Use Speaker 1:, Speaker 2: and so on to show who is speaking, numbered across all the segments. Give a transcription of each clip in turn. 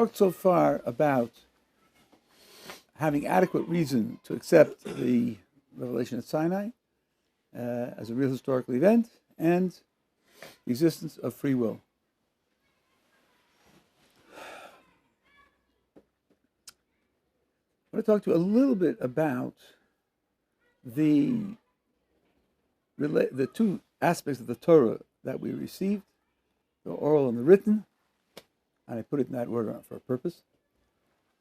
Speaker 1: talked so far about having adequate reason to accept the revelation at Sinai as a real historical event and the existence of free will. I want to talk to you a little bit about the two aspects of the Torah that we received, the oral and the written, and I put it in that order for a purpose,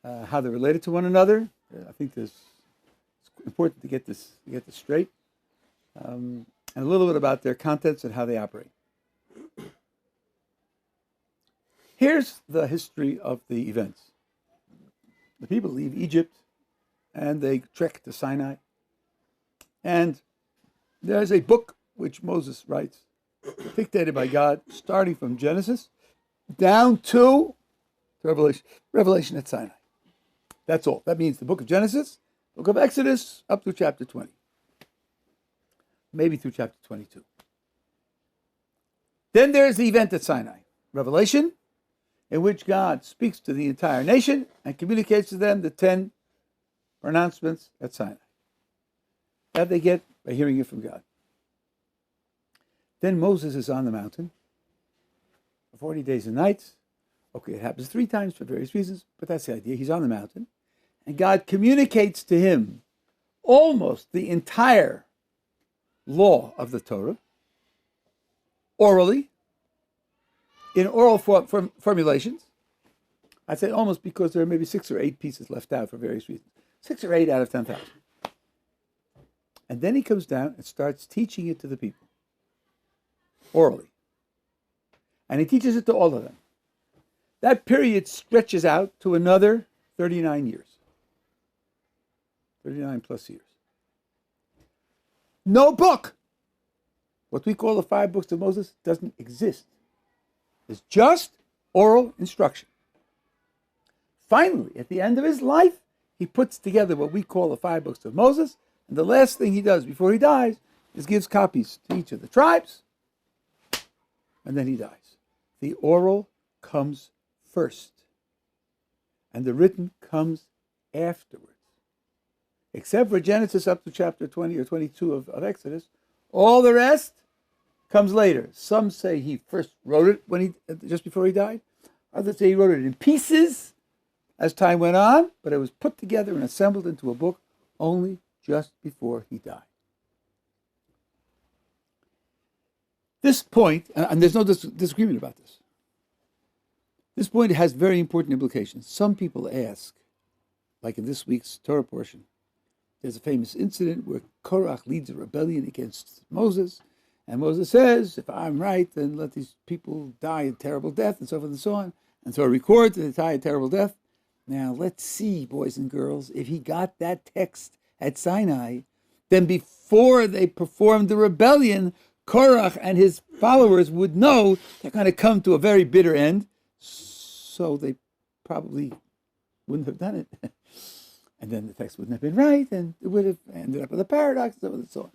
Speaker 1: how they're related to one another. I think it's important to get this straight, and a little bit about their contents and how they operate. Here's the history of the events. The people leave Egypt and they trek to Sinai. And there's a book which Moses writes, dictated by God, starting from Genesis down to Revelation at Sinai. That's all. That means the book of Genesis, book of Exodus, up to chapter 20. Maybe through chapter 22. Then there's the event at Sinai, Revelation, in which God speaks to the entire nation and communicates to them the 10 pronouncements at Sinai. That they get by hearing it from God. Then Moses is on the mountain for 40 days and nights. Okay, it happens 3 times for various reasons, but that's the idea. He's on the mountain, and God communicates to him almost the entire law of the Torah, orally, in oral formulations. I'd say almost because there are maybe 6 or 8 pieces left out for various reasons. 6 or 8 out of 10,000. And then he comes down and starts teaching it to the people, orally. And he teaches it to all of them. That period stretches out to another 39 years. 39 plus years. No book, what we call the 5 books of Moses, doesn't exist. It's just oral instruction. Finally, at the end of his life, he puts together what we call the 5 books of Moses, and the last thing he does before he dies is gives copies to each of the tribes, and then he dies. The oral comes first, and the written comes afterwards. Except for Genesis up to chapter 20 or 22 of Exodus, all the rest comes later. Some say he first wrote it just before he died. Others say he wrote it in pieces as time went on, but it was put together and assembled into a book only just before he died. This point, and there's no disagreement about this point has very important implications. Some people ask, like in this week's Torah portion, there's a famous incident where Korach leads a rebellion against Moses, and Moses says, if I'm right, then let these people die a terrible death, and so forth and so on. And so it records that they die a terrible death. Now, let's see, boys and girls, if he got that text at Sinai, then before they performed the rebellion, Korach and his followers would know they're going to come to a very bitter end, so they probably wouldn't have done it. And then the text wouldn't have been right, and it would have ended up with a paradox, and so on.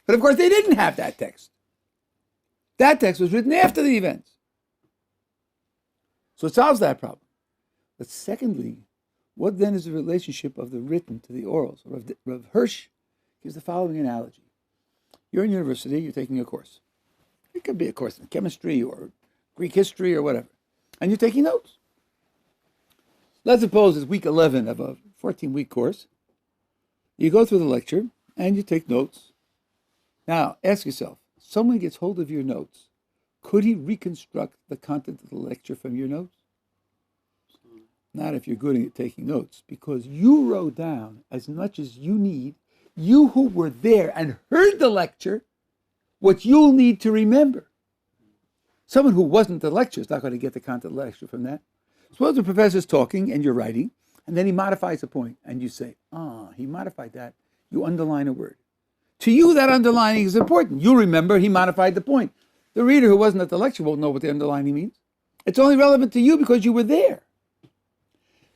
Speaker 1: But of course, they didn't have that text. That text was written after the events. So it solves that problem. But secondly, what then is the relationship of the written to the oral? So Rav Hirsch gives the following analogy. You're in university, you're taking a course. It could be a course in chemistry or Greek history or whatever. And you're taking notes. Let's suppose it's week 11 of a 14-week course. You go through the lecture and you take notes. Now, ask yourself, someone gets hold of your notes. Could he reconstruct the content of the lecture from your notes? Not if you're good at taking notes, because you wrote down as much as you need, you who were there and heard the lecture, what you'll need to remember. Someone who wasn't at the lecture is not going to get the content of the lecture from that. Suppose the professor's talking and you're writing, and then he modifies a point, and you say, he modified that. You underline a word. To you, that underlining is important. You remember he modified the point. The reader who wasn't at the lecture won't know what the underlining means. It's only relevant to you because you were there.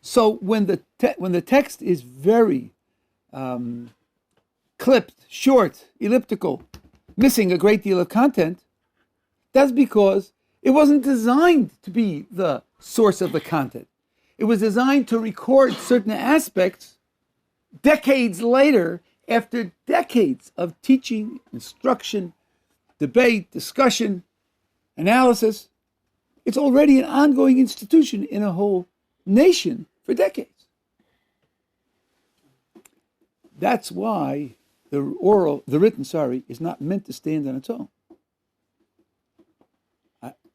Speaker 1: So when the text is very clipped, short, elliptical, missing a great deal of content, that's because it wasn't designed to be the source of the content. It was designed to record certain aspects decades later, after decades of teaching, instruction, debate, discussion, analysis. It's already an ongoing institution in a whole nation for decades. That's why the written, is not meant to stand on its own.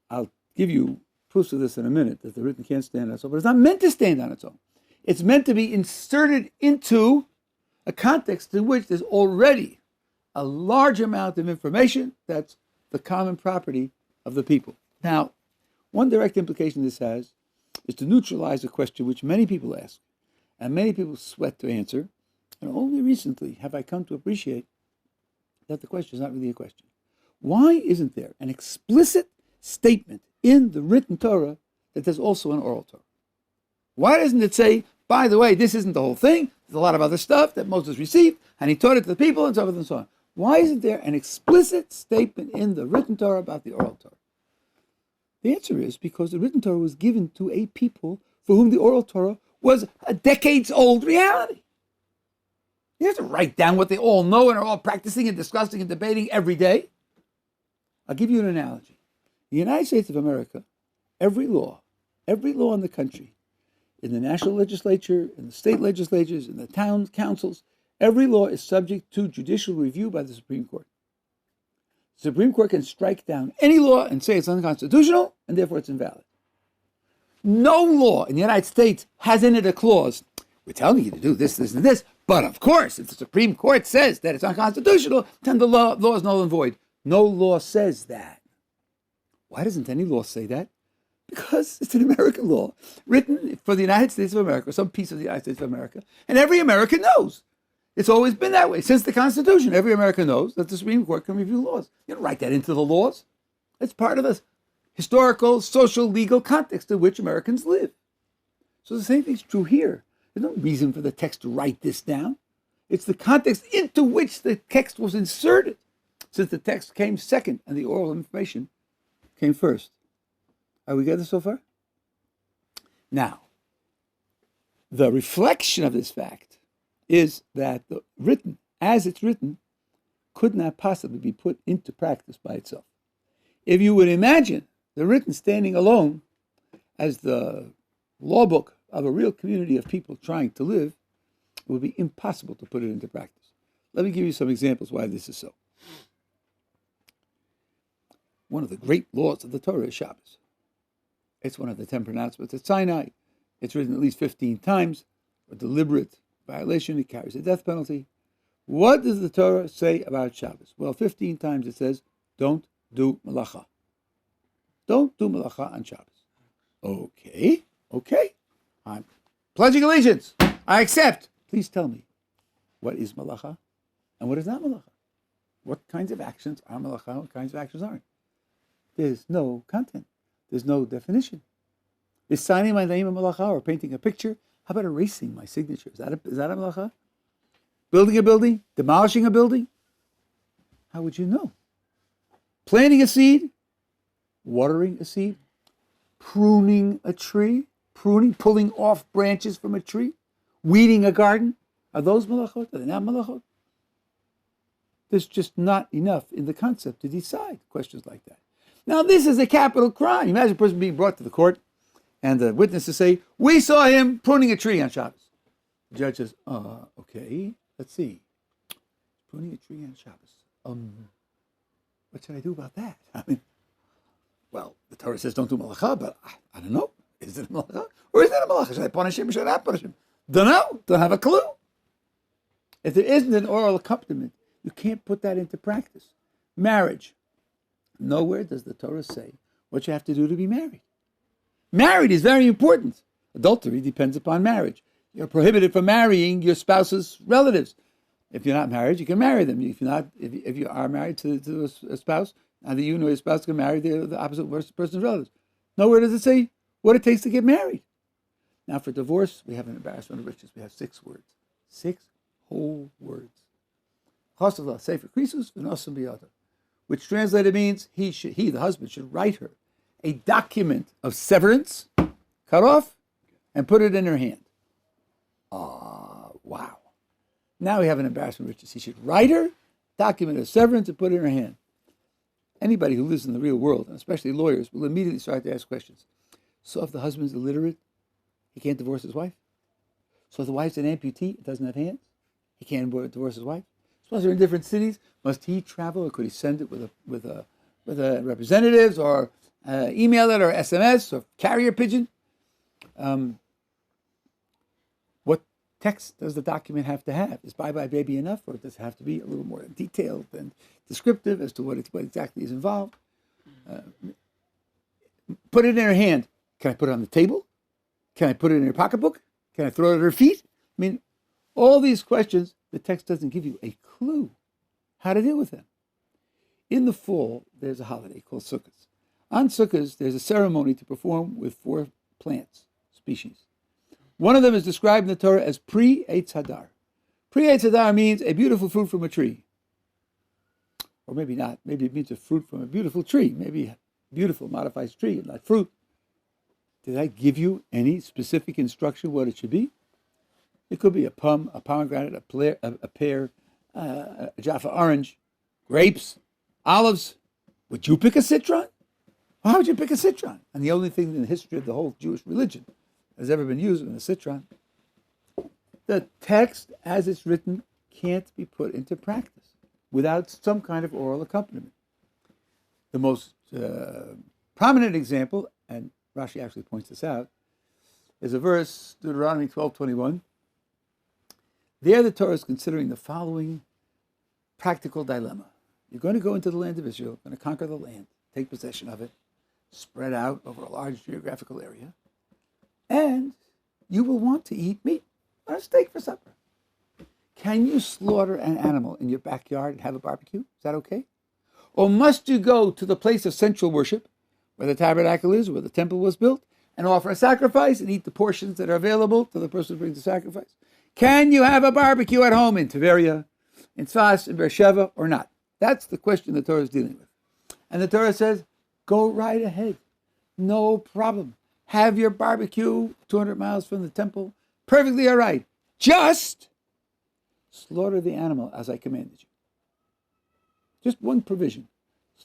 Speaker 1: I'll give you proofs of this in a minute, that the written can't stand on its own, but it's not meant to stand on its own. It's meant to be inserted into a context in which there's already a large amount of information that's the common property of the people. Now, one direct implication this has is to neutralize a question which many people ask, and many people sweat to answer, and only recently have I come to appreciate that the question is not really a question. Why isn't there an explicit statement in the written Torah that there's also an oral Torah? Why doesn't it say, by the way, this isn't the whole thing, there's a lot of other stuff that Moses received, and he taught it to the people, and so forth and so on. Why isn't there an explicit statement in the written Torah about the oral Torah? The answer is because the written Torah was given to a people for whom the oral Torah was a decades-old reality. You have to write down what they all know and are all practicing and discussing and debating every day. I'll give you an analogy. In the United States of America, every law in the country, in the national legislature, in the state legislatures, in the town councils, every law is subject to judicial review by the Supreme Court. The Supreme Court can strike down any law and say it's unconstitutional, and therefore it's invalid. No law in the United States has in it a clause, we're telling you to do this, this, and this, but of course, if the Supreme Court says that it's unconstitutional, then the law is null and void. No law says that. Why doesn't any law say that? Because it's an American law, written for the United States of America, some piece of the United States of America, and every American knows. It's always been that way. Since the Constitution, every American knows that the Supreme Court can review laws. You don't write that into the laws. It's part of the historical, social, legal context in which Americans live. So the same thing's true here. There's no reason for the text to write this down. It's the context into which the text was inserted, since the text came second and the oral information came first. Are we together so far? Now, the reflection of this fact is that the written, as it's written, could not possibly be put into practice by itself. If you would imagine the written standing alone as the law book of a real community of people trying to live, it would be impossible to put it into practice. Let me give you some examples why this is so. One of the great laws of the Torah is Shabbos. It's one of the 10 pronouncements at Sinai. It's written at least 15 times. A deliberate violation, it carries a death penalty. What does the Torah say about Shabbos? Well, 15 times it says, don't do malacha. Don't do malacha on Shabbos. Okay. I'm pledging allegiance. I accept. Please tell me, what is malacha and what is not malacha? What kinds of actions are malacha, what kinds of actions aren't? There's no content. There's no definition. Is signing my name a malacha or painting a picture? How about erasing my signature? Is that a malacha? Building a building? Demolishing a building? How would you know? Planting a seed? Watering a seed? Pruning a tree? Pulling off branches from a tree? Weeding a garden? Are those malachot? Are they not malachot? There's just not enough in the concept to decide questions like that. Now, this is a capital crime. Imagine a person being brought to the court and the witnesses say, we saw him pruning a tree on Shabbos. The judge says, okay, let's see. Pruning a tree on Shabbos. What should I do about that? I mean, well, the Torah says don't do malacha, but I don't know. Is it a malacha or is it a malacha? Should I punish him or should I not punish him? Don't know. Don't have a clue. If there isn't an oral accompaniment, you can't put that into practice. Marriage. Nowhere does the Torah say what you have to do to be married. Married is very important. Adultery depends upon marriage. You're prohibited from marrying your spouse's relatives. If you're not married, you can marry them. If you are married to a spouse, neither you nor your spouse can marry the opposite person's relatives. Nowhere does it say what it takes to get married. Now, for divorce, we have an embarrassment of riches. We have 6 words. 6 whole words. Which translated means he, the husband, should write her a document of severance, cut off, and put it in her hand. Wow. Now we have an embarrassment of riches. He should write her, document a severance, and put it in her hand. Anybody who lives in the real world, and especially lawyers, will immediately start to ask questions. So if the husband's illiterate, he can't divorce his wife? So if the wife's an amputee, doesn't have hands, he can't divorce his wife? Suppose they're in different cities. Must he travel, or could he send it with a representatives, or email it, or SMS, or carrier pigeon? What text does the document have to have? Is bye-bye baby enough, or does it have to be a little more detailed and descriptive as to what exactly is involved? Put it in her hand. Can I put it on the table? Can I put it in her pocketbook? Can I throw it at her feet? I mean, all these questions, the text doesn't give you a clue how to deal with them. In the fall, there's a holiday called Sukkot. On Sukkot, there's a ceremony to perform with 4 plants, species. One of them is described in the Torah as pre-Eitz Hadar. Pre-Eitz Hadar means a beautiful fruit from a tree. Or maybe not. Maybe it means a fruit from a beautiful tree. Maybe beautiful modifies tree and not fruit. Did I give you any specific instruction what it should be? It could be a plum, a pomegranate, a pear, a Jaffa orange, grapes, olives. Would you pick a citron? How would you pick a citron? And the only thing in the history of the whole Jewish religion that has ever been used in a citron. The text, as it's written, can't be put into practice without some kind of oral accompaniment. The most prominent example, and Rashi actually points this out, is a verse, Deuteronomy 12:21. There the Torah is considering the following practical dilemma. You're going to go into the land of Israel, going to conquer the land, take possession of it, spread out over a large geographical area, and you will want to eat meat or a steak for supper. Can you slaughter an animal in your backyard and have a barbecue? Is that okay? Or must you go to the place of central worship, where the tabernacle is, where the temple was built, and offer a sacrifice and eat the portions that are available to the person who brings the sacrifice? Can you have a barbecue at home in Tiberia, in Tzfas, in Beersheba, or not? That's the question the Torah is dealing with. And the Torah says, go right ahead. No problem. Have your barbecue 200 miles from the temple. Perfectly all right. Just slaughter the animal as I commanded you. Just one provision.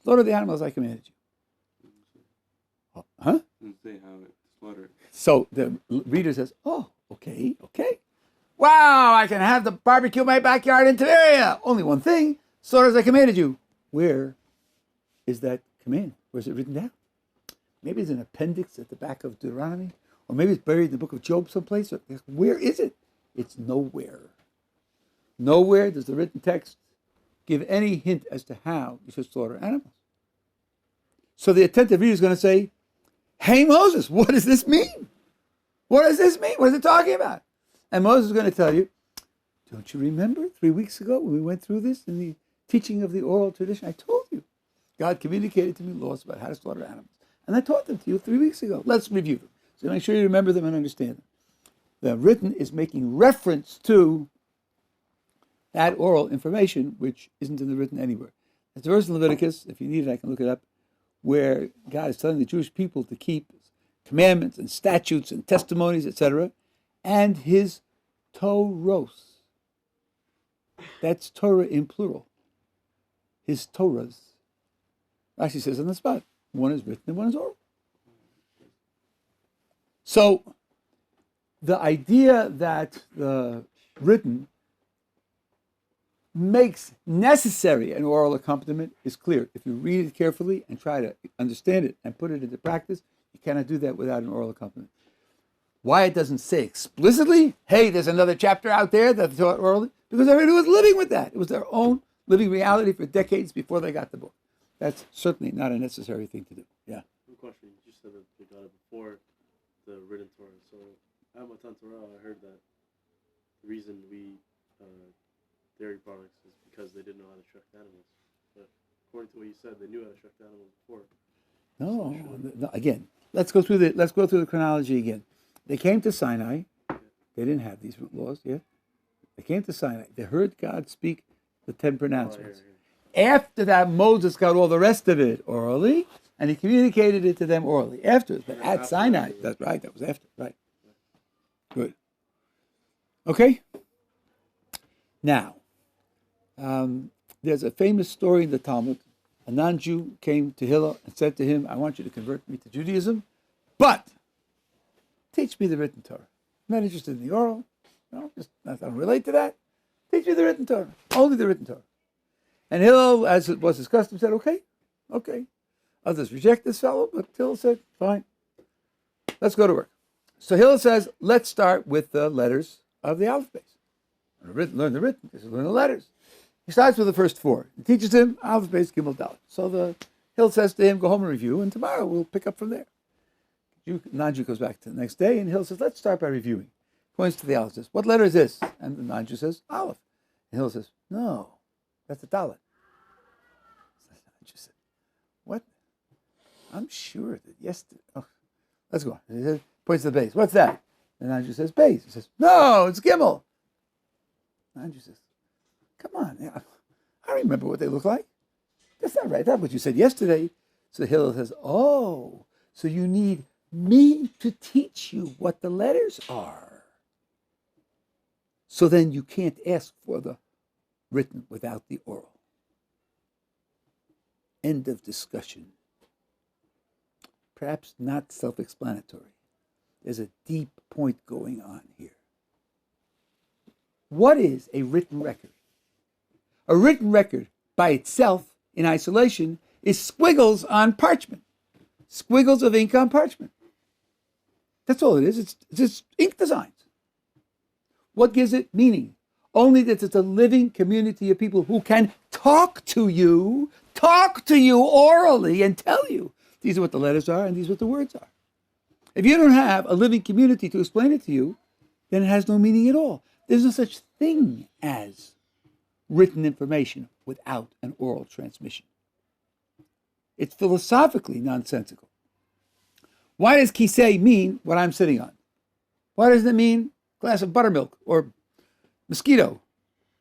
Speaker 1: Slaughter the animal as I commanded you. Huh?
Speaker 2: Didn't say how it slaughtered.
Speaker 1: So the reader says, oh, okay. Wow, I can have the barbecue in my backyard in Tiberia. Only one thing, slaughter as I commanded you. Where is that command? Where is it written down? Maybe it's an appendix at the back of Deuteronomy, or maybe it's buried in the book of Job someplace. Where is it? It's nowhere. Nowhere does the written text give any hint as to how you should slaughter animals. So the attentive reader is going to say, hey, Moses, what does this mean? What does this mean? What is it talking about? And Moses is going to tell you, don't you remember 3 weeks ago when we went through this in the teaching of the oral tradition? I told you. God communicated to me laws about how to slaughter animals. And I taught them to you 3 weeks ago. Let's review them. So make sure you remember them and understand them. The written is making reference to that oral information, which isn't in the written anywhere. There's a verse in Leviticus, if you need it, I can look it up, where God is telling the Jewish people to keep commandments and statutes and testimonies, etc., and his Torahs. That's Torah in plural. His Torahs. Rashi says on the spot, one is written and one is oral. So the idea that the written makes necessary an oral accompaniment is clear. If you read it carefully and try to understand it and put it into practice, you cannot do that without an oral accompaniment. Why it doesn't say explicitly, hey, there's another chapter out there that's taught orally? Because everybody was living with that. It was their own living reality for decades before they got the book. That's certainly not a necessary thing to do. Yeah.
Speaker 2: One question. You just said that they got it before the written Torah. So at Matan Torah, I heard that the reason we dairy products is because they didn't know how to shuck animals. But according to what you said, they knew how to shuck animals before.
Speaker 1: No. Again, let's go through the chronology again. They came to Sinai. They didn't have these laws yet. They came to Sinai. They heard God speak the 10 pronouncements. After that, Moses got all the rest of it orally, and he communicated it to them orally afterwards. But at Sinai, that's right, that was after, right. Okay? Now, there's a famous story in the Talmud. A non-Jew came to Hillel and said to him, I want you to convert me to Judaism, but teach me the written Torah. I'm not interested in the oral. No, I don't relate to that. Teach me the written Torah. Only the written Torah. And Hillel, as it was his custom, said, okay. Others reject this fellow, but Hillel said, fine. Let's go to work. So Hillel says, let's start with the letters of the alphabet. Learn the written, learn the letters. He starts with the first four. He teaches him alphabet, Gimel, Dalet. So the Hillel says to him, go home and review, and tomorrow we'll pick up from there. Non-Jew goes back to the next day, and Hillel says, let's start by reviewing. Points to the Aleph, says, what letter is this? And the non-Jew says, Aleph. And Hillel says, no, that's a Dalet. The non-Jew said, what? I'm sure that yesterday. Oh, let's go. He says, points to the base. What's that? And the non-Jew says, base. He says, no, it's Gimel. The non-Jew says, come on, I remember what they look like. That's not right. That's what you said yesterday. So Hillel says, oh, so you need me to teach you what the letters are. So then you can't ask for the written without the oral. End of discussion. Perhaps not self-explanatory. There's a deep point going on here. What is a written record? A written record by itself, in isolation, is squiggles on parchment. Squiggles of ink on parchment. That's all it is. It's just ink designs. What gives it meaning? Only that it's a living community of people who can talk to you orally and tell you these are what the letters are and these are what the words are. If you don't have a living community to explain it to you, then it has no meaning at all. There's no such thing as written information without an oral transmission. It's philosophically nonsensical. Why does kisei mean what I'm sitting on? Why doesn't it mean glass of buttermilk or mosquito?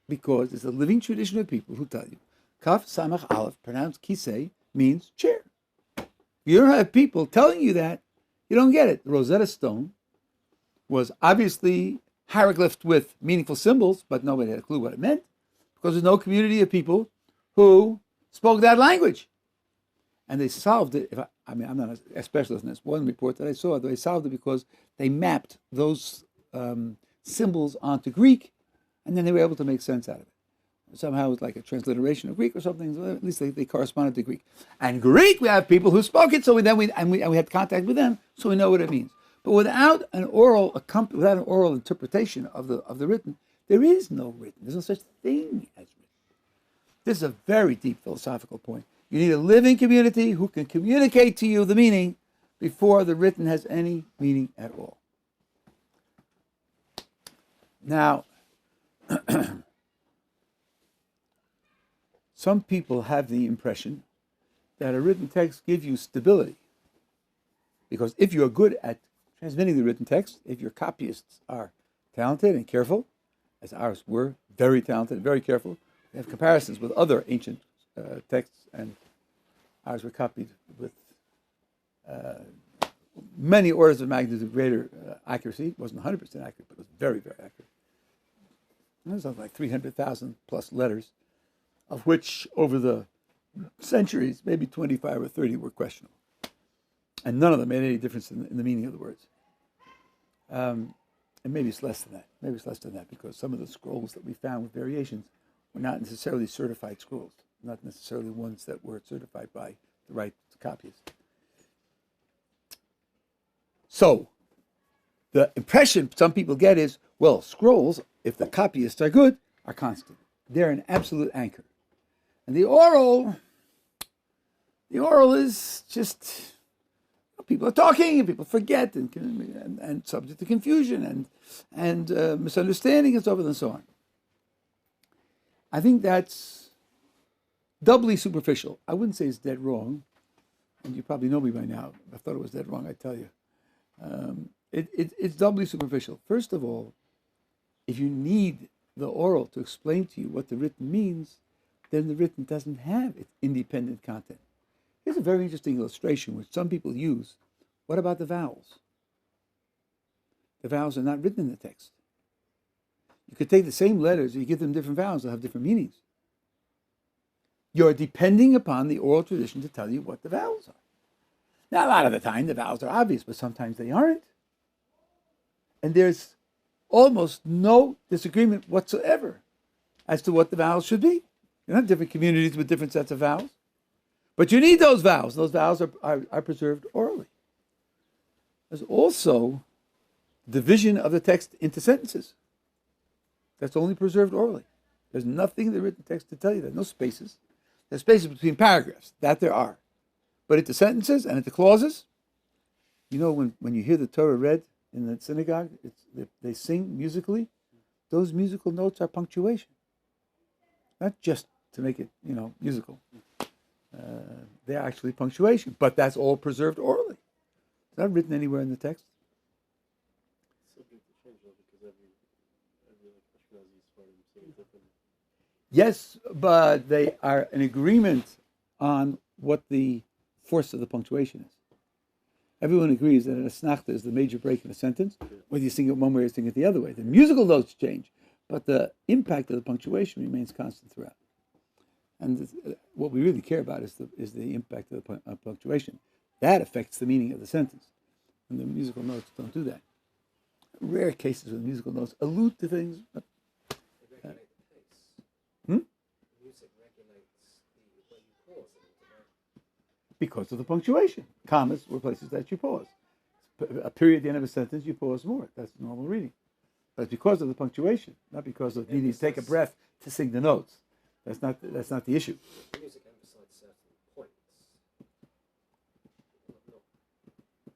Speaker 1: Because there's a living tradition of people who tell you Kaf Samach Aleph, pronounced kisei, means chair. If you don't have people telling you that, you don't get it. The Rosetta Stone was obviously hieroglyphed with meaningful symbols, but nobody had a clue what it meant because there's no community of people who spoke that language. And they solved it. I'm not a specialist in this. One report that I saw, they solved it because they mapped those symbols onto Greek, and then they were able to make sense out of it. Somehow it was like a transliteration of Greek or something. So at least they corresponded to Greek. And Greek, we have people who spoke it, so we had contact with them, so we know what it means. But without an oral interpretation of the written, there is no written. There's no such thing as written. This is a very deep philosophical point. You need a living community who can communicate to you the meaning before the written has any meaning at all. Now, some people have the impression that a written text gives you stability. Because if you're good at transmitting the written text, if your copyists are talented and careful, as ours were, very talented and very careful, we have comparisons with other ancient texts, and ours were copied with many orders of magnitude greater accuracy. It wasn't 100% accurate, but it was very, very accurate. It was like 300,000 plus letters, of which over the centuries, maybe 25 or 30 were questionable. And none of them made any difference in the meaning of the words. And maybe it's less than that. Maybe it's less than that because some of the scrolls that we found with variations were not necessarily certified scrolls, not necessarily ones that were certified by the right copyists. So, the impression some people get is, well, scrolls, if the copyists are good, are constant. They're an absolute anchor. And the oral is just, people are talking and people forget and subject to confusion and misunderstanding and so forth and so on. I think that's doubly superficial. I wouldn't say it's dead wrong, and you probably know me by now. If I thought it was dead wrong, I'd tell you. It's doubly superficial. First of all, if you need the oral to explain to you what the written means, then the written doesn't have its independent content. Here's a very interesting illustration which some people use. What about the vowels? The vowels are not written in the text. You could take the same letters, you give them different vowels, they'll have different meanings. You're depending upon the oral tradition to tell you what the vowels are. Now, a lot of the time, the vowels are obvious, but sometimes they aren't. And there's almost no disagreement whatsoever as to what the vowels should be. You have different communities with different sets of vowels. But you need those vowels. Those vowels are preserved orally. There's also division of the text into sentences. That's only preserved orally. There's nothing in the written text to tell you that. No spaces. There's spaces between paragraphs. That there are. But into sentences and into clauses, you know, when you hear the Torah read in the synagogue, they sing musically. Those musical notes are punctuation. Not just to make it, musical. They're actually punctuation. But that's all preserved orally. It's not written anywhere in the text. Yes, but they are in agreement on what the force of the punctuation is. Everyone agrees that an asnachta is the major break in a sentence, whether you sing it one way or sing it the other way. The musical notes change, but the impact of the punctuation remains constant throughout. And what we really care about is the impact of the punctuation. That affects the meaning of the sentence. And the musical notes don't do that. Rare cases where the musical notes allude to things, but because of the punctuation. Commas were places that you pause. A period at the end of a sentence, you pause more. That's normal reading. But it's because of the punctuation, not because of needing to take a breath to sing the notes. That's not the issue.
Speaker 3: Music emphasizes certain points.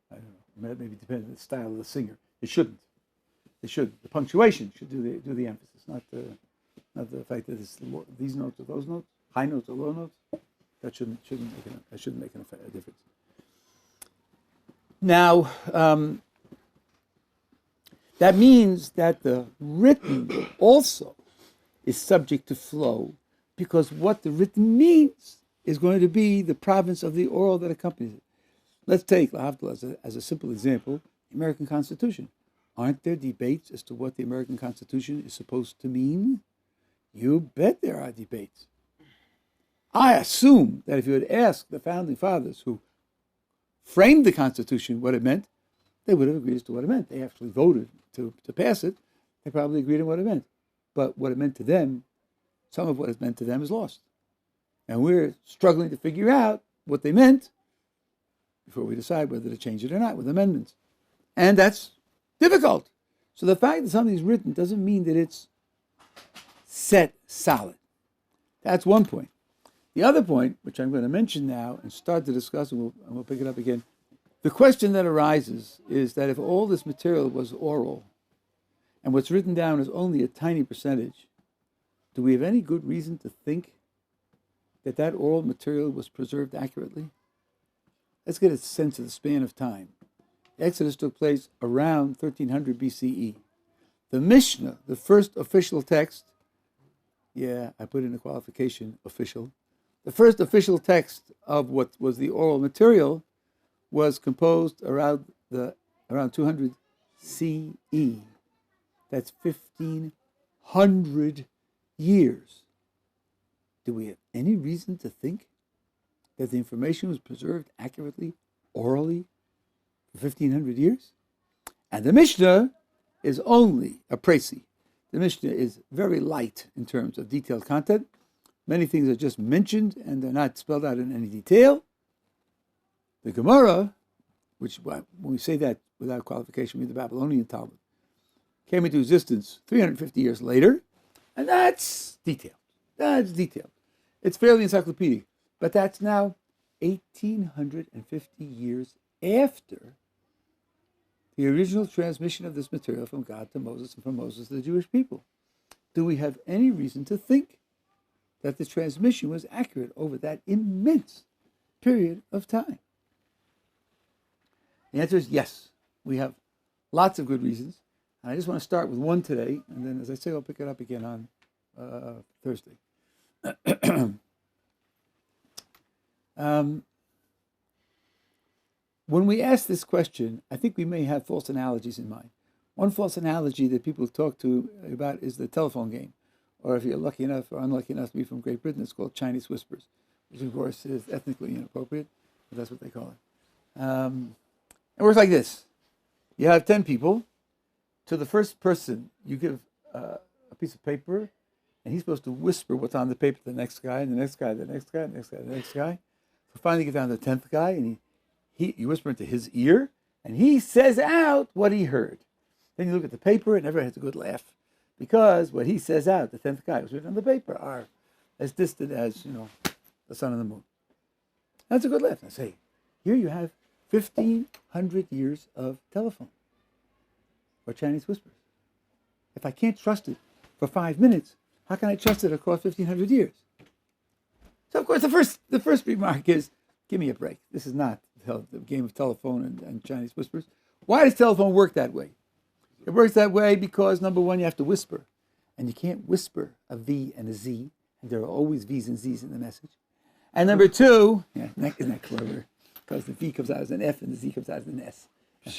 Speaker 1: I don't know. Maybe it depends on the style of the singer. It shouldn't. It should. The punctuation should do the emphasis, not the fact that it's these notes or those notes, high notes or low notes. That shouldn't make a difference. Now, that means that the written also is subject to flow, because what the written means is going to be the province of the oral that accompanies it. Let's take, as a simple example, the American Constitution. Aren't there debates as to what the American Constitution is supposed to mean? You bet there are debates. I assume that if you had asked the founding fathers who framed the Constitution what it meant, they would have agreed as to what it meant. They actually voted to pass it. They probably agreed on what it meant. But what it meant to them, some of what it meant to them is lost. And we're struggling to figure out what they meant before we decide whether to change it or not with amendments. And that's difficult. So the fact that something's written doesn't mean that it's set solid. That's one point. The other point, which I'm going to mention now and start to discuss, and we'll pick it up again, the question that arises is that if all this material was oral and what's written down is only a tiny percentage, do we have any good reason to think that oral material was preserved accurately? Let's get a sense of the span of time. Exodus took place around 1300 BCE. The Mishnah, the first official text, I put in a qualification, official. The first official text of what was the oral material was composed around 200 CE. That's 1,500 years. Do we have any reason to think that the information was preserved accurately, orally, for 1,500 years? And the Mishnah is only a précis. The Mishnah is very light in terms of detailed content. Many things are just mentioned and they're not spelled out in any detail. The Gemara, which when we say that without qualification, we mean the Babylonian Talmud, came into existence 350 years later, and that's detailed. That's detailed. It's fairly encyclopedic, but that's now 1,850 years after the original transmission of this material from God to Moses and from Moses to the Jewish people. Do we have any reason to think that the transmission was accurate over that immense period of time? The answer is yes. We have lots of good reasons. And I just want to start with one today, and then, as I say, I'll pick it up again on Thursday. When we ask this question, I think we may have false analogies in mind. One false analogy that people talk to about is the telephone game. Or if you're lucky enough or unlucky enough to be from Great Britain, it's called Chinese whispers, which of course is ethnically inappropriate, but that's what they call it. It works like this. You have 10 people. To the first person, you give a piece of paper, and he's supposed to whisper what's on the paper to the next guy, and the next guy, the next guy, the next guy, the next guy. So finally you get down to the 10th guy, and you whisper into his ear, and he says out what he heard. Then you look at the paper, and everybody has a good laugh, because what he says out, the 10th guy, was written on the paper, are as distant as, the sun and the moon. That's a good laugh. I say, here you have 1,500 years of telephone, or Chinese whispers. If I can't trust it for 5 minutes, how can I trust it across 1,500 years? So, of course, the first remark is, give me a break. This is not the game of telephone and Chinese whispers. Why does telephone work that way? It works that way because, number one, you have to whisper. And you can't whisper a V and a Z. And there are always V's and Z's in the message. And number two, isn't that clever? Because the V comes out as an F and the Z comes out as an S.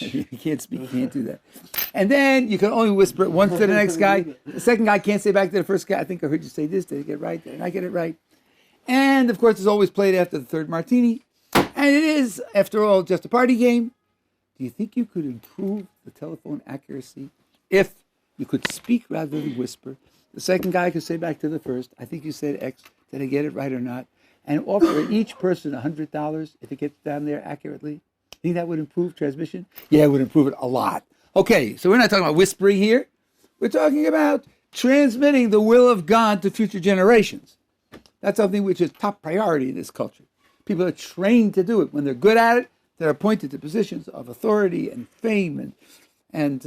Speaker 1: You can't speak, you can't do that. And then you can only whisper it once to the next guy. The second guy can't say back to the first guy, I think I heard you say this, did I get it right? Did I get it right? And of course, it's always played after the third martini. And it is, after all, just a party game. Do you think you could improve the telephone accuracy if you could speak rather than whisper? The second guy could say back to the first, I think you said X, did I get it right or not? And offer each person $100 if it gets down there accurately. Think that would improve transmission? Yeah, it would improve it a lot. Okay, so we're not talking about whispering here. We're talking about transmitting the will of God to future generations. That's something which is top priority in this culture. People are trained to do it. When they're good at it, they're appointed to positions of authority and fame and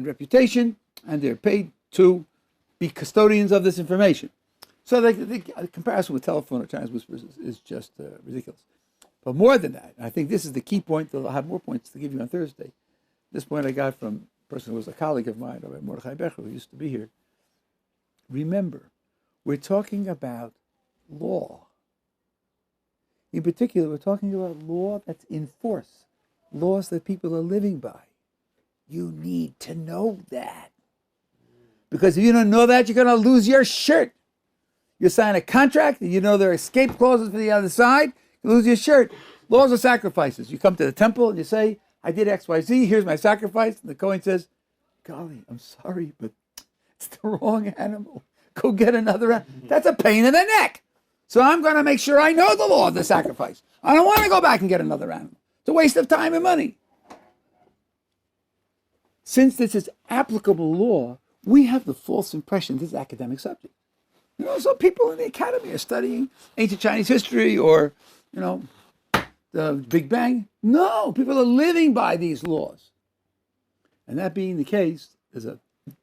Speaker 1: reputation, and they're paid to be custodians of this information. So the comparison with telephone or Chinese whispers is just ridiculous. But more than that, I think this is the key point, though I'll have more points to give you on Thursday. This point I got from a person who was a colleague of mine, Rabbi Mordechai Becher, who used to be here. Remember, we're talking about law. In particular, we're talking about law that's in force, laws that people are living by. You need to know that. Because if you don't know that, you're going to lose your shirt. You sign a contract, and you know there are escape clauses for the other side, you lose your shirt. Laws of sacrifices. You come to the temple and you say, I did X, Y, Z, here's my sacrifice. And the Kohen says, golly, I'm sorry, but it's the wrong animal. Go get another animal. That's a pain in the neck. So I'm going to make sure I know the law of the sacrifice. I don't want to go back and get another animal. It's a waste of time and money. Since this is applicable law, we have the false impression this is an academic subject. So people in the academy are studying ancient Chinese history or, the Big Bang. No, people are living by these laws. And that being the case, there's a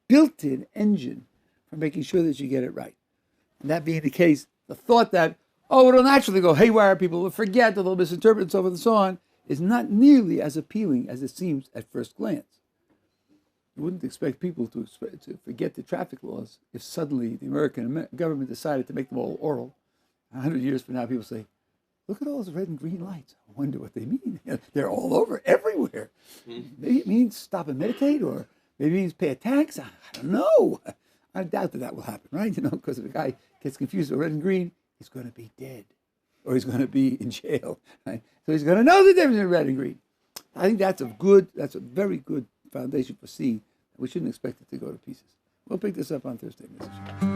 Speaker 1: built-in engine for making sure that you get it right. And that being the case, the thought that, it'll naturally go haywire, people will forget, they'll misinterpret, and so forth and so on, is not nearly as appealing as it seems at first glance. You wouldn't expect people to forget the traffic laws if suddenly the American government decided to make them all oral. 100 years from now, people say, look at all those red and green lights. I wonder what they mean. They're all over, everywhere. Maybe it means stop and meditate, or maybe it means pay a tax. I don't know. I doubt that will happen, right? Because if a guy gets confused with red and green, he's going to be dead, or he's going to be in jail, right? So he's going to know the difference between red and green. I think that's a very good foundation for seeing that we shouldn't expect it to go to pieces. We'll pick this up on Thursday, Mr.